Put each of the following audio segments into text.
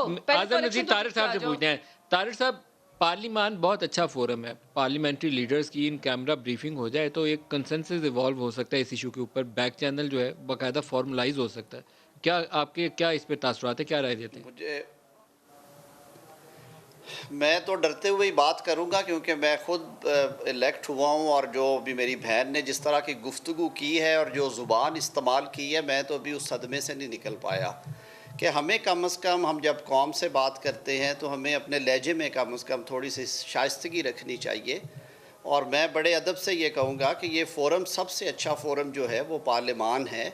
आज़म नज़ीर तारिक साहब से पूछते हैं। तारिक साहब, पार्लिमान बहुत अच्छा फोरम है, पार्लियामेंट्री लीडर्स की इन कैमरा ब्रीफिंग हो जाए तो एक कंसेंसस इवॉल्व हो सकता है इस इशू के ऊपर, बैक चैनल जो है बाकायदा फॉर्मलाइज हो सकता है। क्या आपके क्या इस पे तासुरात है, क्या राय देते हैं? मुझे मैं तो डरते हुए ही बात करूंगा, क्योंकि मैं खुद इलेक्ट हुआ हूं, और जो भी मेरी बहन ने जिस तरह की गुफ्तगू की है और जो ज़ुबान इस्तेमाल की है, मैं तो अभी उस सदमे से नहीं निकल पाया कि हमें कम अज़ कम, हम जब कौम से बात करते हैं तो हमें अपने लहजे में कम अज़ कम थोड़ी सी शाइस्तगी रखनी चाहिए। और मैं बड़े अदब से ये कहूँगा कि ये फ़ोरम, सबसे अच्छा फ़ोरम जो है वो पार्लिमान है,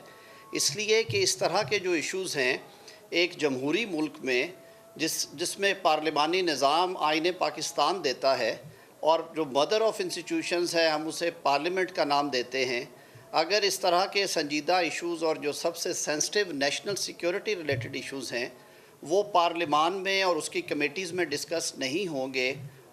इसलिए कि इस तरह के जो इश्यूज़ हैं एक जमहूरी मुल्क में जिसमें पार्लिमानी निज़ाम आईन पाकिस्तान देता है, और जो मदर ऑफ़ इंस्टीट्यूशंस है हम उसे पार्लियामेंट का नाम देते हैं, अगर इस तरह के संजीदा इश्यूज़ और जो सबसे sensitive national security related issues हैं वो पार्लिमान में और उसकी कमेटीज़ में डिस्कस नहीं होंगे,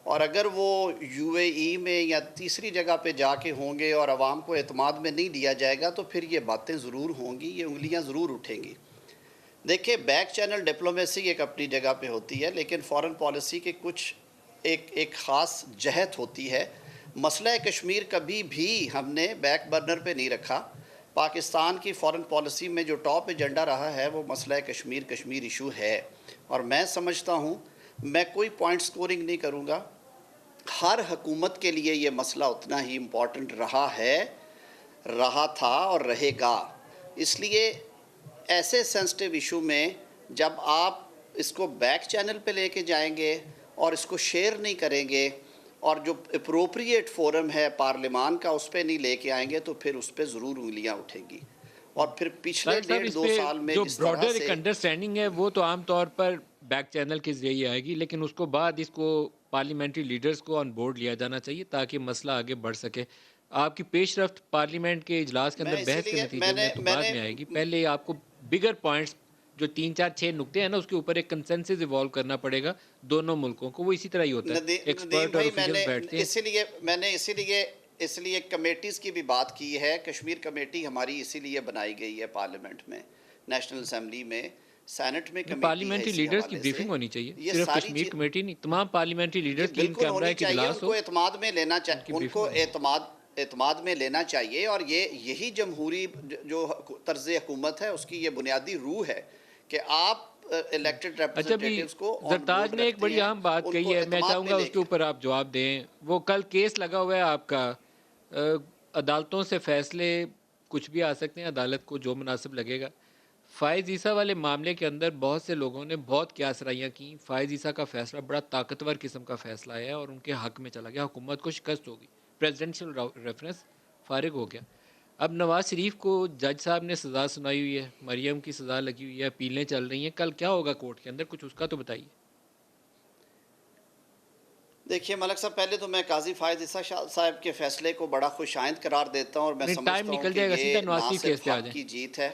और अगर वो यूएई में या तीसरी जगह पे जाके होंगे और आवाम को एतमाद में नहीं लिया जाएगा, तो फिर ये बातें ज़रूर होंगी, ये उंगलियां ज़रूर उठेंगी। देखिए, बैक चैनल डिप्लोमेसी एक अपनी जगह पे होती है, लेकिन फ़ॉरेन पॉलिसी के कुछ एक ख़ास जहत होती है। मसला कश्मीर कभी भी हमने बैक बर्नर पे नहीं रखा। पाकिस्तान की फ़ॉरेन पॉलिसी में जो टॉप एजेंडा रहा है वो मसला कश्मीर इशू है, और मैं समझता हूँ, मैं कोई पॉइंट स्कोरिंग नहीं करूँगा, हर हुकूमत के लिए ये मसला उतना ही इम्पॉर्टेंट रहा है, रहा था और रहेगा। इसलिए ऐसे सेंसिटिव इशू में जब आप इसको बैक चैनल पे लेके जाएंगे और इसको शेयर नहीं करेंगे, और जो अप्रोप्रिएट फोरम है पार्लिमान का उस पर नहीं लेके आएंगे, तो फिर उस पर ज़रूर उंगलियां उठेंगी। और फिर पिछले 1.5-2 साल में जो जिस तरह ब्रॉडर से एक अंडरस्टैंडिंग है वो तो आमतौर पर बैक चैनल के जरिए आएगी, लेकिन उसको बाद इसको पार्लियामेंट्री लीडर्स को ऑन बोर्ड लिया जाना चाहिए ताकि मसला आगे बढ़ सके। आपकी पेशरफ्त पार्लियामेंट के इजलास के अंदर मैं बहस के इसीलिए नतीजे मैंने में तो बाद मैंने में आएगी। पहले आपको बिगर पॉइंट्स जो 3-4-6 नुकते हैं ना उसके ऊपर एक कंसेंसस इवॉल्व करना पड़ेगा दोनों मुल्कों को। वो इसी तरह ही होता है, नदीम एक्सपर्ट और भाई, ऑफिशियल्स बैठते हैं। मैंने इसीलिए कमेटीज़ की भी बात की है। कश्मीर कमेटी हमारी इसीलिए बनाई गई है पार्लियामेंट में, नेशनल असम्बली में, सेनेट में कमेटी है पार्लियामेंट्री इसी लीडर्स की हवाले से। ब्रीफिंग होनी चाहिए, ये सिर्फ सारी कश्मीर चीज़ कमेटी नहीं, तमाम पार्लियामेंट्री जी लीडर्स की इन बिल्कुल कैमरा होनी के चाहिए, इजलास उनको हो, एतमाद में लेना उनकी चाहिए, ब्रीफिंग उनको होनी चाहिए। एतमाद में लेना चाहिए। और यही जमहूरी जो तर्ज हुकूमत है उसकी ये बुनियादी रूह है कि आप इलेक्टेड अच्छा, अभी रिप्रेजेंटेटिव्स को ऑन जरताज बोर्ड ने एक रखते बड़ी हैं, अहम बात कही उनको है, मैं एतमाद में चाहूंगा उसके लेकर। ऊपर आप जवाब दें। वो कल केस लगा हुआ है आपका, अदालतों से फैसले कुछ भी आ सकते हैं, अदालत को जो मुनासिब लगेगा। फ़ाइज़ ईसा वाले मामले के अंदर बहुत से लोगों ने बहुत क्यासराइयाँ की। फ़ाइज़ ईसा का फ़ैसला बड़ा ताकतवर किस्म का फ़ैसला है और उनके हक़ में चला गया, हुकूमत को शिकस्त होगी, प्रेसिडेंशियल रेफरेंस फारिग हो गया। अब नवाज शरीफ को जज साहब ने सज़ा सुनाई हुई है, मरियम की सज़ा लगी हुई है, अपीलें चल रही हैं, कल क्या होगा कोर्ट के अंदर, कुछ उसका तो बताइए। देखिए मलक साहब, पहले तो मैं काजी फ़ाइज़ ईसा साहब के फ़ैसले को बड़ा खुशाइंद करार देता हूँ, और मैं नहीं, टाइम समझता हूँ निकल कि जाएगा, ये सीधा नवाज ना शरीफ केस सिर्फ पे आ हक़ जाए। की जीत है।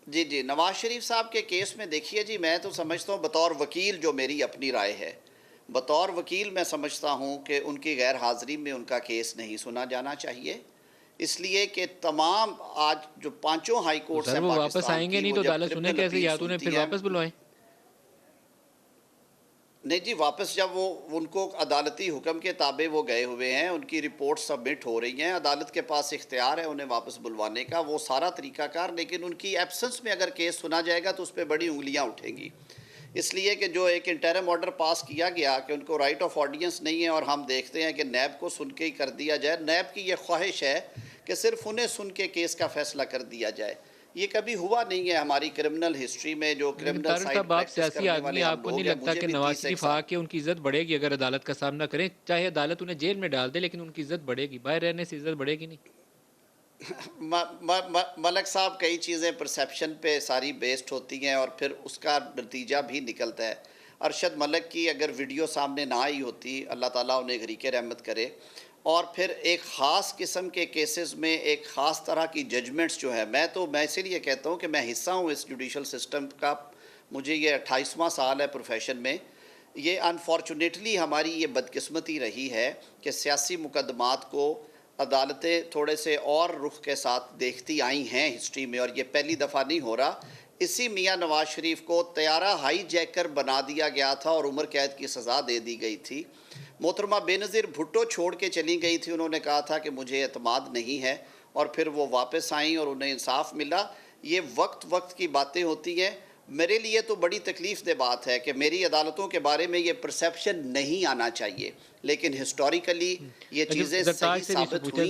जी जी, नवाज़ शरीफ साहब के केस में देखिए जी, मैं तो समझता हूँ, बतौर वकील, जो मेरी अपनी राय है, बतौर वकील मैं समझता हूँ कि उनकी गैर हाज़िरी में उनका केस नहीं सुना जाना चाहिए, इसलिए कि तमाम आज जो पांचों हाई तो कोर्ट्स सर हैं वो वापस पाकिस्तान आएंगे की, नहीं वो तो जब अदालत सुने क्रिमिनल कैसे, अपील या तो उन्हें सुनती फिर हैं, वापस बुलवाएं। नहीं जी, वापस जब वो उनको अदालती हुक्म के ताबे वो गए हुए हैं, उनकी रिपोर्ट सबमिट हो रही हैं, अदालत के पास इख्तियार है उन्हें वापस बुलवाने का, वो सारा तरीक़ाकार। लेकिन उनकी एब्सेंस में अगर केस सुना जाएगा तो उस पर बड़ी उंगलियां उठेंगी, इसलिए कि जो एक इंटरिम ऑर्डर पास किया गया कि उनको राइट ऑफ ऑडियंस नहीं है, और हम देखते हैं कि नैब को सुन के ही कर दिया जाए। नैब की ये ख्वाहिश है कि सिर्फ उन्हें सुन के केस का फ़ैसला कर दिया जाए। ये कभी हुआ नहीं है हमारी क्रिमिनल हिस्ट्री में, जो लेकिन क्रिमिनल तारिक साइड साहब, आप प्रैक्टिस सियासी करने आदमी वाले हैं, हम आपको नहीं लोग हैं, लगता मुझे कि भी नवाज 30 एक शरीफ साल। आके उनकी इज्जत बढ़ेगी अगर अदालत का सामना करें, चाहे अदालत उन्हें जेल में डाल दे, लेकिन उनकी इज्जत बढ़ेगी, बाहर रहने से इज्जत बढ़ेगी नहीं? मलक साहब, कई चीज़ें परसेप्शन पे सारी बेस्ड होती हैं और फिर उसका नतीजा भी निकलता है। अरशद मलिक की अगर वीडियो सामने ना आई होती, अल्लाह ताला उन्हें गरीक़ रहमत करे, और फिर एक ख़ास किस्म के केसेस में एक ख़ास तरह की जजमेंट्स जो है, मैं इसीलिए कहता हूँ कि मैं हिस्सा हूँ इस जुडिशल सिस्टम का। मुझे ये 28वां साल है प्रोफेशन में। ये अनफॉर्चुनेटली हमारी ये बदकिस्मती रही है कि सियासी मुकदमात को अदालतें थोड़े से और रुख के साथ देखती आई हैं हिस्ट्री में, और ये पहली दफ़ा नहीं हो रहा। اسی میاں نواز شریف کو طیارہ ہائی جیکر بنا دیا گیا تھا اور عمر قید کی سزا دے دی گئی تھی. محترمہ بے نظیر بھٹو چھوڑ کے چلی گئی تھی، انہوں نے کہا تھا کہ مجھے اعتماد نہیں ہے، اور پھر وہ واپس آئیں اور انہیں انصاف ملا. یہ وقت کی باتیں ہوتی ہیں. میرے لیے تو بڑی تکلیف دہ بات ہے کہ میری عدالتوں کے بارے میں یہ پرسیپشن نہیں آنا چاہیے، لیکن ہسٹوریکلی یہ چیزیں زرتاج صحیح سے بھی ثابت پوچھا ہوئی.